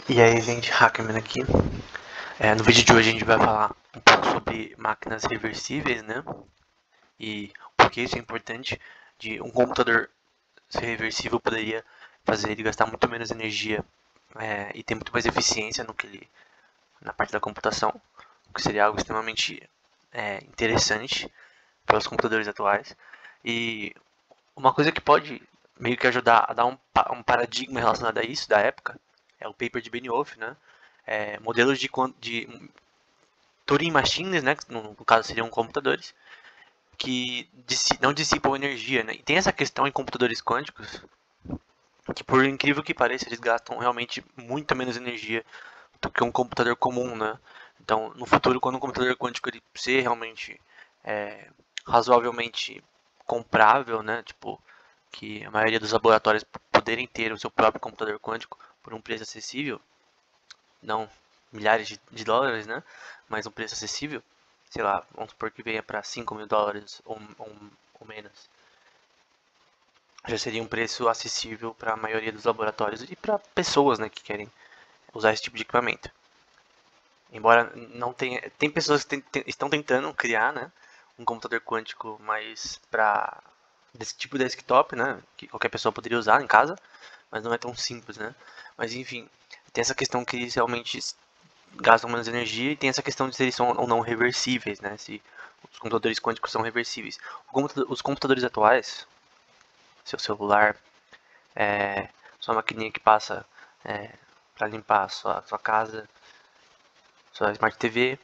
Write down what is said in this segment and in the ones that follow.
E aí, gente, Hackerman aqui. No vídeo de hoje a gente vai falar um pouco sobre máquinas reversíveis, né? E por que isso é importante. De um computador ser reversível poderia fazer ele gastar muito menos energia e ter muito mais eficiência na parte da computação, o que seria algo extremamente interessante para os computadores atuais. E uma coisa que pode meio que ajudar a dar um paradigma relacionado a isso da época é o paper de Benioff, né? Modelos de Turing Machines, né? No caso seriam computadores que não dissipam energia, né? E tem essa questão em computadores quânticos que, por incrível que pareça, eles gastam realmente muito menos energia do que um computador comum, né? Então, no futuro, quando um computador quântico ele ser realmente é, razoavelmente comprável, né? Tipo, que a maioria dos laboratórios poderem ter o seu próprio computador quântico por um preço acessível, não milhares de dólares, né? Mas um preço acessível, sei lá, vamos supor que venha para 5 mil dólares ou menos. Já seria um preço acessível para a maioria dos laboratórios e para pessoas, né, que querem usar esse tipo de equipamento. Embora não tenha, tem pessoas que estão tentando criar, né, um computador quântico mais para desse tipo de desktop, né, que qualquer pessoa poderia usar em casa, mas não é tão simples, né? Mas enfim, tem essa questão que eles realmente gastam menos energia e tem essa questão de se eles são ou não reversíveis, né? Se os computadores quânticos são reversíveis. Os computadores atuais, seu celular, sua maquininha que passa para limpar a sua casa, sua Smart TV,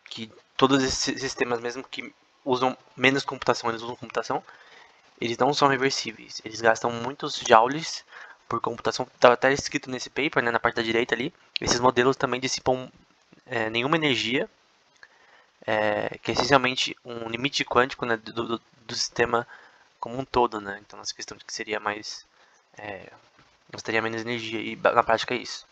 que todos esses sistemas, mesmo que usam menos computação, eles usam computação, eles não são reversíveis. Eles gastam muitos joules por computação. Estava até escrito nesse paper, né, na parte da direita ali. Esses modelos também dissipam nenhuma energia, que é essencialmente um limite quântico, né, do sistema como um todo, né? Então, essa questão de que seria mais gastaria menos energia e na prática é isso.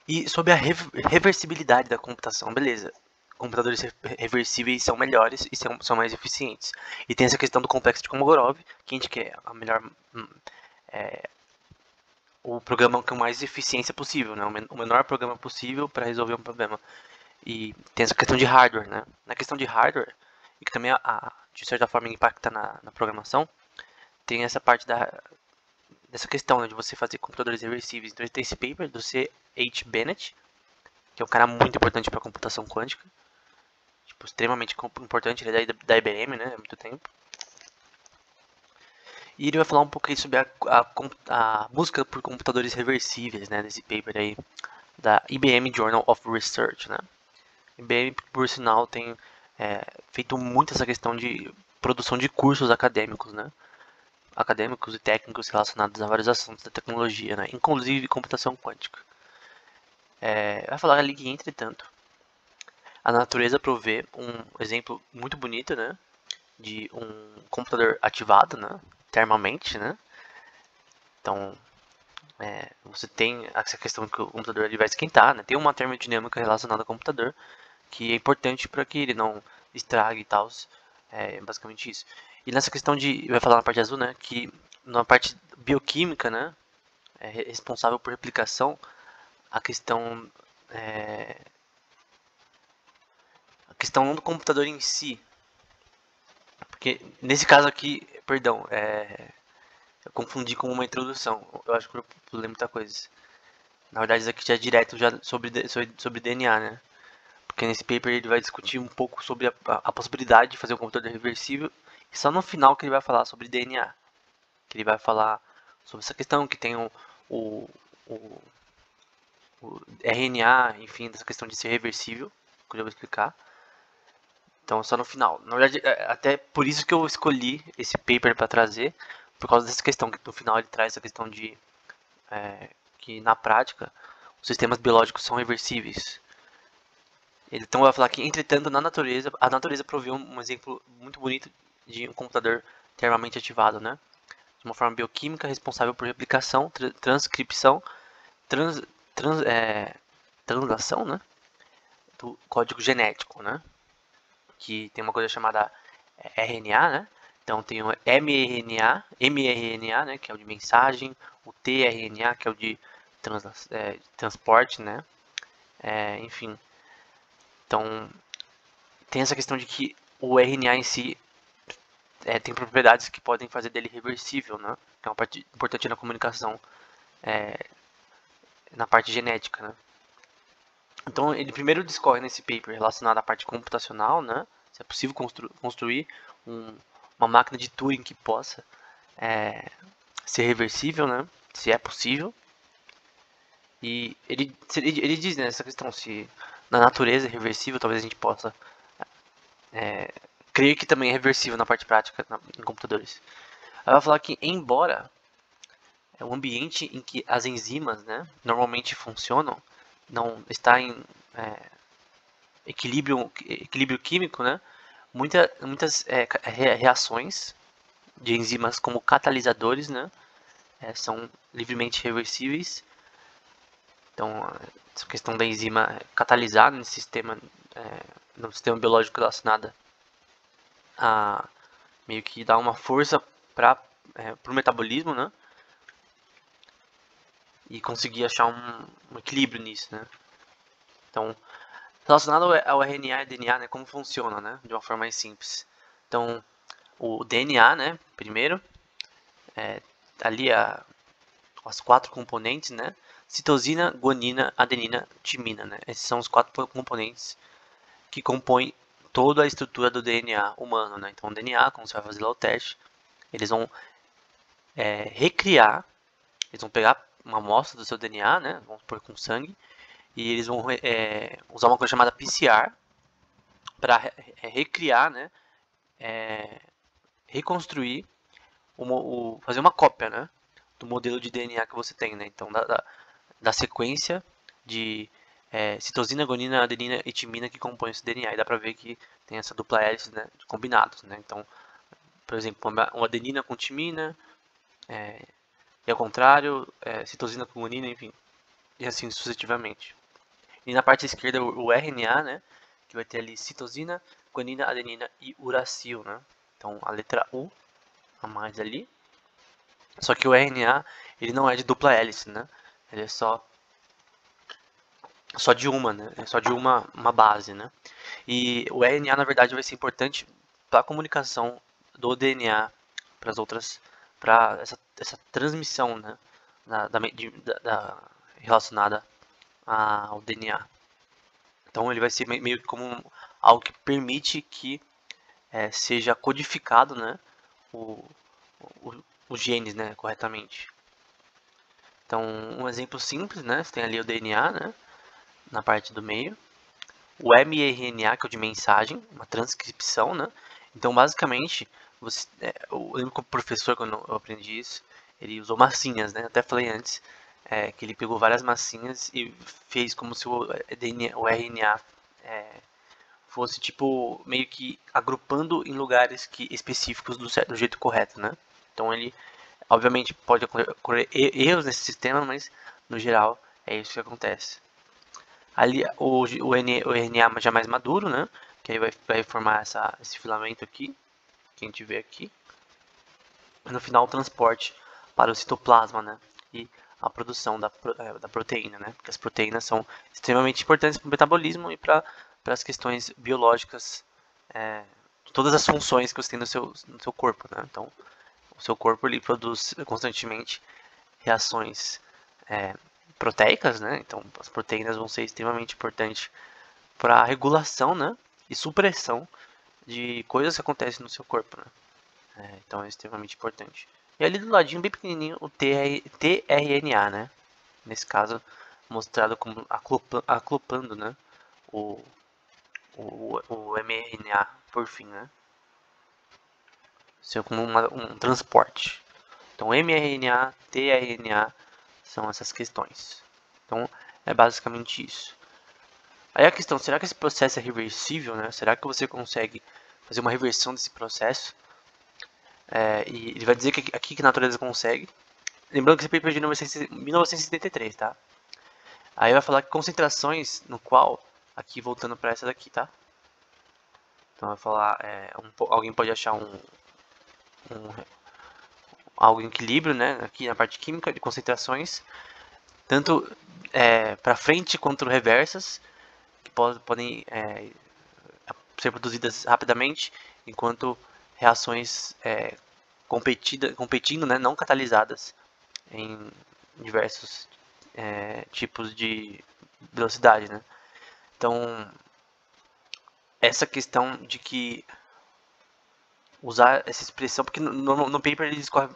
E sobre a reversibilidade da computação, beleza? Computadores reversíveis são melhores e são mais eficientes. E tem essa questão do complexo de Kolmogorov, que a gente quer a melhor o programa com mais eficiência possível, né? O menor programa possível para resolver um problema. E tem essa questão de hardware, né? Na questão de hardware, e que também de certa forma impacta na programação, tem essa parte dessa questão, né, de você fazer computadores reversíveis. Então tem esse paper do C.H. Bennett, que é um cara muito importante para computação quântica, tipo, extremamente importante, ele é da IBM, né, há muito tempo. E ele vai falar um pouco aí sobre a busca por computadores reversíveis, né, nesse paper aí da IBM Journal of Research, né. IBM, por sinal, tem feito muito essa questão de produção de cursos acadêmicos, né, acadêmicos e técnicos relacionados a vários assuntos da tecnologia, né, inclusive computação quântica. Vai falar ali que, entretanto, a natureza provê um exemplo muito bonito, né, de um computador ativado, né, termamente, né. Então, você tem essa questão que o computador ele vai esquentar, né. Tem uma termodinâmica relacionada ao computador que é importante para que ele não estrague e tal. É basicamente isso. E nessa questão de, vai falar na parte azul, né, que na parte bioquímica, né, é responsável por replicação, a questão a questão não do computador em si, porque nesse caso aqui, perdão, eu confundi com uma introdução. Eu acho que eu pulei muita coisa. Na verdade, isso aqui já é direto já sobre DNA, né? Porque nesse paper ele vai discutir um pouco sobre a possibilidade de fazer um computador reversível. E só no final que ele vai falar sobre DNA. Que ele vai falar sobre essa questão que tem o, o, o RNA, enfim, dessa questão de ser reversível. Que eu já vou explicar. Então, só no final. Na verdade, até por isso que eu escolhi esse paper para trazer, por causa dessa questão, que no final ele traz a questão de que na prática os sistemas biológicos são reversíveis. Ele então vai falar que, entretanto, na natureza, a natureza proveu um exemplo muito bonito de um computador termamente ativado, né? De uma forma bioquímica responsável por replicação, transcrição, trans, trans, translação, né? Do código genético, né? Que tem uma coisa chamada RNA, né? Então tem o mRNA, né, que é o de mensagem, o tRNA, que é o de transporte, né? Enfim, então tem essa questão de que o RNA em si tem propriedades que podem fazer dele reversível, né? Que é uma parte importante na comunicação, na parte genética, né? Então ele primeiro discorre nesse paper relacionado à parte computacional, né? Se é possível construir uma máquina de Turing que possa ser reversível, né? Se é possível. E ele diz, né, essa questão, se na natureza é reversível, talvez a gente possa crer que também é reversível na parte prática em computadores. Ela vai falar que, embora o ambiente em que as enzimas, né, normalmente funcionam não está em equilíbrio químico, né, muitas reações de enzimas como catalisadores, né, são livremente reversíveis. Então, essa questão da enzima catalisar no sistema biológico relacionado a meio que dar uma força para o metabolismo, né? E conseguir achar um equilíbrio nisso, né? Então, relacionado ao RNA e DNA, né? Como funciona, né? De uma forma mais simples. Então, o DNA, né? Primeiro, ali as 4 componentes, né? Citosina, guanina, adenina, timina, né? Esses são os 4 componentes que compõem toda a estrutura do DNA humano, né? Então, o DNA, como você vai fazer lá o teste, eles vão recriar, eles vão pegar uma amostra do seu DNA, né? Vamos supor com sangue, e eles vão usar uma coisa chamada PCR para recriar, né? Reconstruir, fazer uma cópia, né? Do modelo de DNA que você tem, né? Então, da sequência de citosina, guanina, adenina e timina que compõem esse DNA. E dá pra ver que tem essa dupla hélice, né, combinados, né? Então, por exemplo, uma adenina com timina, e ao contrário, citosina com guanina, enfim, e assim sucessivamente. E na parte esquerda o RNA, né, que vai ter ali citosina, guanina, adenina e uracil, né? Então, a letra U a mais ali. Só que o RNA, ele não é de dupla hélice, né? Ele é só de uma, né? É só de uma base, né? E o RNA, na verdade, vai ser importante para a comunicação do DNA para as outras, para essa transmissão, né? Relacionada ao DNA. Então ele vai ser meio que como algo que permite que seja codificado, né? Os genes, né? Corretamente. Então, um exemplo simples, né? Você tem ali o DNA, né? Na parte do meio. O mRNA, que é o de mensagem, uma transcrição, né? Então, basicamente, eu lembro que o professor, quando eu aprendi isso, ele usou massinhas, né? Até falei antes que ele pegou várias massinhas e fez como se o RNA fosse, tipo, meio que agrupando em lugares específicos do jeito correto, né? Então, ele, obviamente, pode ocorrer erros nesse sistema, mas, no geral, é isso que acontece. Ali o RNA já mais maduro, né? Que aí vai formar esse filamento aqui, que a gente vê aqui. E no final o transporte para o citoplasma, né? E a produção da proteína, né? Porque as proteínas são extremamente importantes para o metabolismo e para as questões biológicas, todas as funções que você tem no seu corpo, né? Então, o seu corpo ele produz constantemente reações proteicas, né? Então as proteínas vão ser extremamente importantes para a regulação, né? E supressão de coisas que acontecem no seu corpo, né? Então é extremamente importante. E ali do ladinho, bem pequenininho, o tRNA, né? Nesse caso, mostrado como acoplando, né? O mRNA por fim, né? Isso é como um transporte. Então mRNA, tRNA são essas questões. Então é basicamente isso. Aí a questão, será que esse processo é reversível, né? Será que você consegue fazer uma reversão desse processo? E ele vai dizer que aqui que a natureza consegue. Lembrando que esse paper é de 1973, tá? Aí vai falar que concentrações no qual, aqui voltando para essa daqui, tá? Então vai falar, alguém pode achar algo em equilíbrio, né? Aqui na parte química de concentrações. tanto para frente quanto reversas, que podem ser produzidas rapidamente, enquanto reações competindo, né, não catalisadas em diversos tipos de velocidade, né? Então, essa questão de que usar essa expressão, porque no paper ele discorre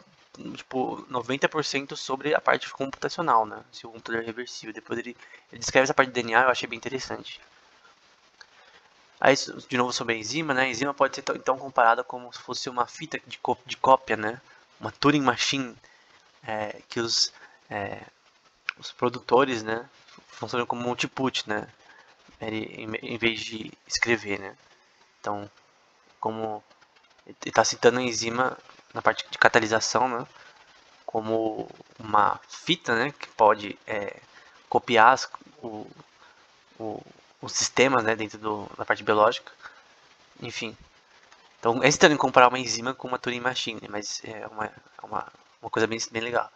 tipo 90% sobre a parte computacional, né? Se o computador é reversível. Depois ele descreve essa parte de DNA, eu achei bem interessante. Aí, de novo sobre a enzima, né? A enzima pode ser então comparada como se fosse uma fita de cópia, né? Uma Turing Machine, que os produtores, né, funcionam como multiput, né? Em vez de escrever, né? Então, como ele está citando a enzima na parte de catalisação, né, como uma fita, né, que pode copiar os sistemas, né, dentro da parte biológica. Enfim, então é estranho comparar uma enzima com uma Turing Machine, mas é uma coisa bem legal.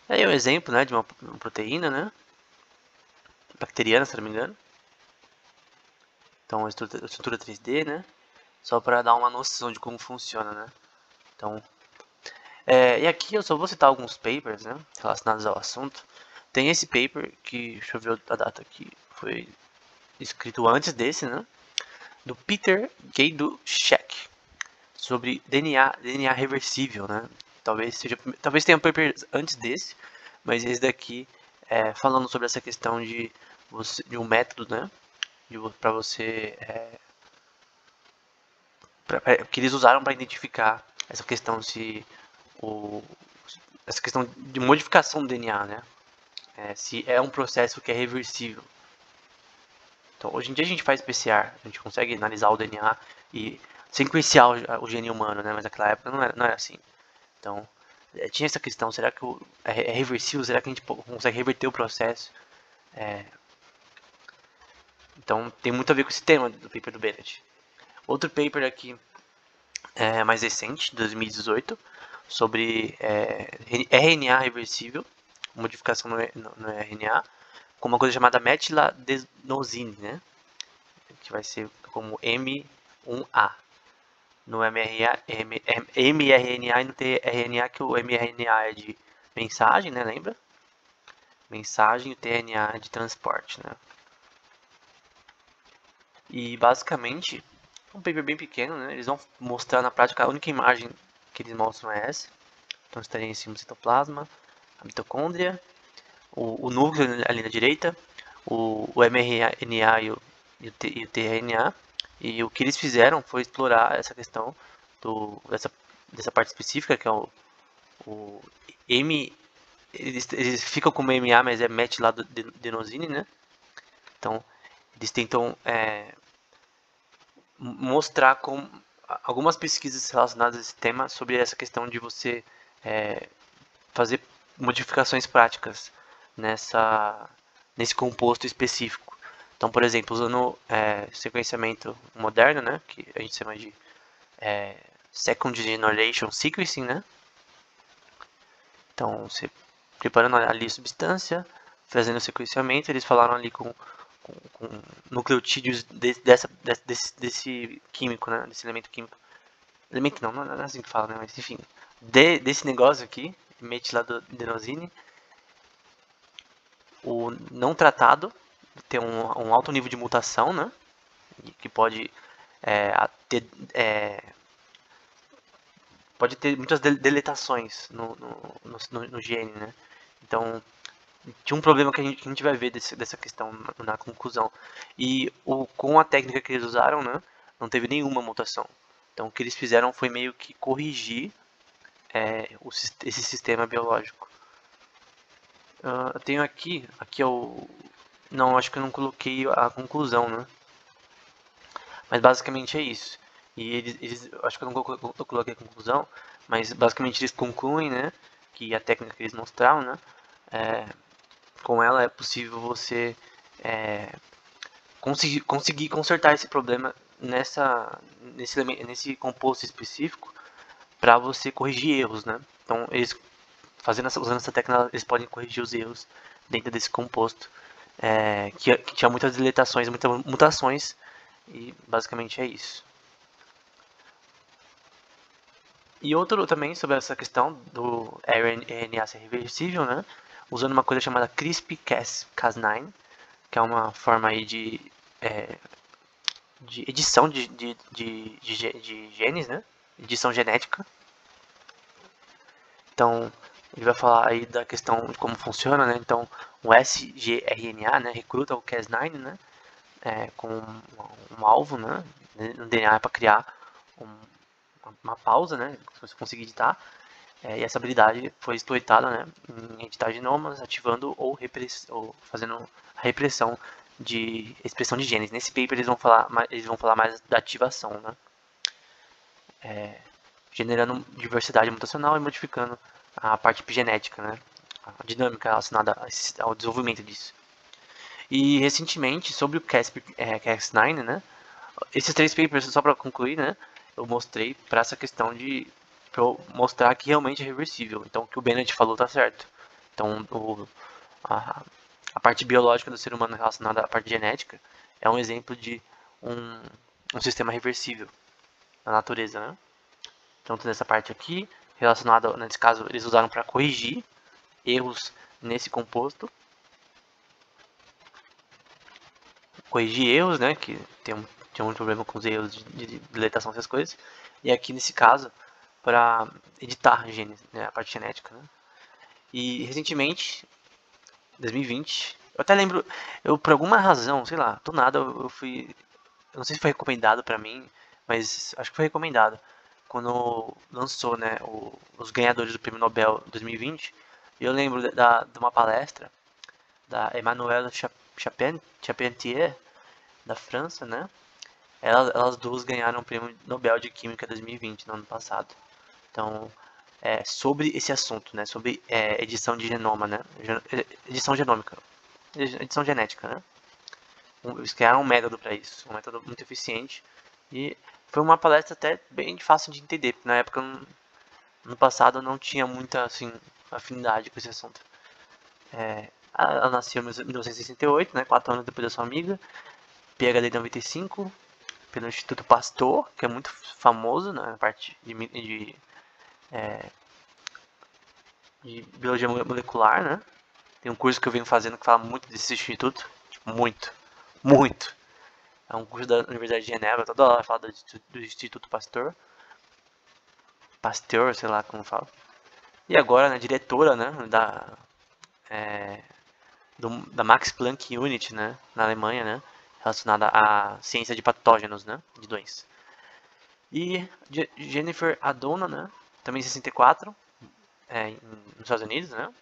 Aí é um exemplo, né, de uma proteína, né, bacteriana, se não me engano. Então a estrutura 3D, né, só para dar uma noção de como funciona, né. Então, e aqui eu só vou citar alguns papers, né, relacionados ao assunto. Tem esse paper que, deixa eu ver a data aqui, foi escrito antes desse, né, do Peter Gajdusek, sobre DNA reversível, né. Talvez tenha um paper antes desse, mas esse daqui falando sobre essa questão de um método, né, para você que eles usaram para identificar essa questão essa questão de modificação do DNA, né? Se é um processo que é reversível. Então, hoje em dia a gente faz PCR, a gente consegue analisar o DNA e sequenciar o gene humano, né? Mas naquela época não era assim. Então, tinha essa questão, será que é reversível? Será que a gente consegue reverter o processo? Então, tem muito a ver com esse tema do paper do Bennett. Outro paper aqui mais recente, 2018, sobre RNA reversível, modificação no RNA, com uma coisa chamada metiladenosine, né? Que vai ser como M1A. No mRNA e no tRNA, que o mRNA é de mensagem, né? Lembra? Mensagem e o tRNA é de transporte, né? E basicamente um paper bem pequeno, né? Eles vão mostrar na prática, a única imagem que eles mostram é essa. Então estaria em cima do citoplasma, a mitocôndria, o núcleo ali na direita, o mRNA e o tRNA. E o que eles fizeram foi explorar essa questão dessa parte específica, que é o M. Eles ficam com MMA, mas é metiladenosine, né? Então eles tentam mostrar como algumas pesquisas relacionadas a esse tema sobre essa questão de você fazer modificações práticas nesse composto específico. Então, por exemplo, usando sequenciamento moderno, né, que a gente chama de Second Generation Sequencing, né? Então, você preparando ali a substância, fazendo o sequenciamento, eles falaram ali com nucleotídeos desse químico, né? Desse elemento químico. Elemento não é assim que fala, né? Mas enfim, desse negócio aqui, metiladenosine, o não tratado tem um alto nível de mutação, né? Que pode ter muitas deletações no gene, né? Então, tinha um problema que a gente vai ver dessa questão na conclusão. E com a técnica que eles usaram, né, não teve nenhuma mutação. Então, o que eles fizeram foi meio que corrigir esse sistema biológico. Eu tenho aqui é o... Não, acho que eu não coloquei a conclusão, né? Mas basicamente é isso. E eles acho que eu não coloquei a conclusão, mas basicamente eles concluem, né, que a técnica que eles mostraram, né, com ela é possível você conseguir consertar esse problema nesse composto específico para você corrigir erros, né? Então eles usando essa técnica, eles podem corrigir os erros dentro desse composto, que tinha muitas deletações, muitas mutações, e basicamente é isso. E outro também sobre essa questão do RNA ser reversível, né? Usando uma coisa chamada CRISPR-Cas9, que é uma forma aí de edição de genes, né? Edição genética. Então, ele vai falar aí da questão de como funciona, né? Então, o sgRNA, né, recruta o Cas9, né, com um alvo, né, no DNA para criar uma pausa, né, se você conseguir editar. E essa habilidade foi exploitada, né, em editar genomas, ativando ou fazendo a repressão de expressão de genes. Nesse paper eles vão falar mais da ativação, né, generando diversidade mutacional e modificando a parte epigenética, né, a dinâmica relacionada ao desenvolvimento disso. E recentemente, sobre o Cas9, né, esses 3 papers, só para concluir, né, eu mostrei para essa questão para eu mostrar que realmente é reversível. Então, o que o Bennett falou tá certo. Então, a parte biológica do ser humano relacionada à parte genética é um exemplo de um sistema reversível na natureza, né? Então, nessa parte aqui, relacionada, nesse caso, eles usaram para corrigir erros nesse composto. Corrigir erros, né? Que tinha muito problema com os erros de deletação dessas coisas. E aqui, nesse caso, para editar genes, né, a parte genética, né? E recentemente, 2020, eu até lembro, por alguma razão, sei lá, do nada eu não sei se foi recomendado para mim, mas acho que foi recomendado quando lançou, né, os ganhadores do Prêmio Nobel 2020. E eu lembro de uma palestra da Emmanuelle Charpentier, da França, né? Elas duas ganharam o Prêmio Nobel de Química 2020, no ano passado. Então, sobre esse assunto, né? Sobre edição de genoma, né? Edição genômica. Edição genética, né? Eles criaram um método para isso, um método muito eficiente. E foi uma palestra até bem fácil de entender, porque na época, no passado, eu não tinha muita, assim, afinidade com esse assunto. Ela nasceu em 1968, né? 4 anos depois da sua amiga. PhD em 95, pelo Instituto Pasteur, que é muito famoso, né, na parte de biologia molecular, né? Tem um curso que eu venho fazendo que fala muito desse instituto, tipo, muito. É um curso da Universidade de Genebra, toda hora fala do Instituto Pasteur, sei lá como fala. E agora, né, diretora, né, da Max Planck Unit, né, na Alemanha, né, relacionada à ciência de patógenos, né, de doenças. E Jennifer Adona, né, também em 64, nos Estados Unidos, né,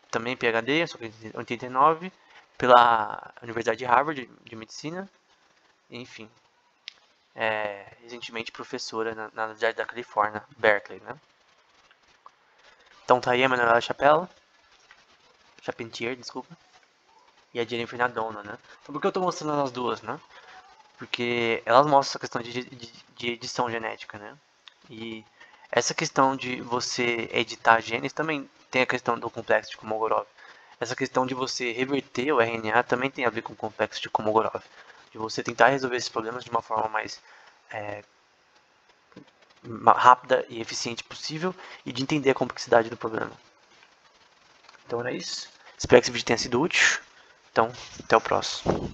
também PhD, só que em 89, pela Universidade de Harvard de Medicina, enfim, recentemente professora na Universidade da Califórnia, Berkeley, né. Então tá aí a Emmanuelle Charpentier, desculpa, e a Jennifer Adona, né. Então por que eu tô mostrando as duas, né? Porque elas mostram essa questão de edição genética, né? E essa questão de você editar genes também tem a questão do complexo de Kolmogorov. Essa questão de você reverter o RNA também tem a ver com o complexo de Kolmogorov. De você tentar resolver esses problemas de uma forma mais rápida e eficiente possível e de entender a complexidade do problema. Então era isso. Espero que esse vídeo tenha sido útil. Então, até o próximo.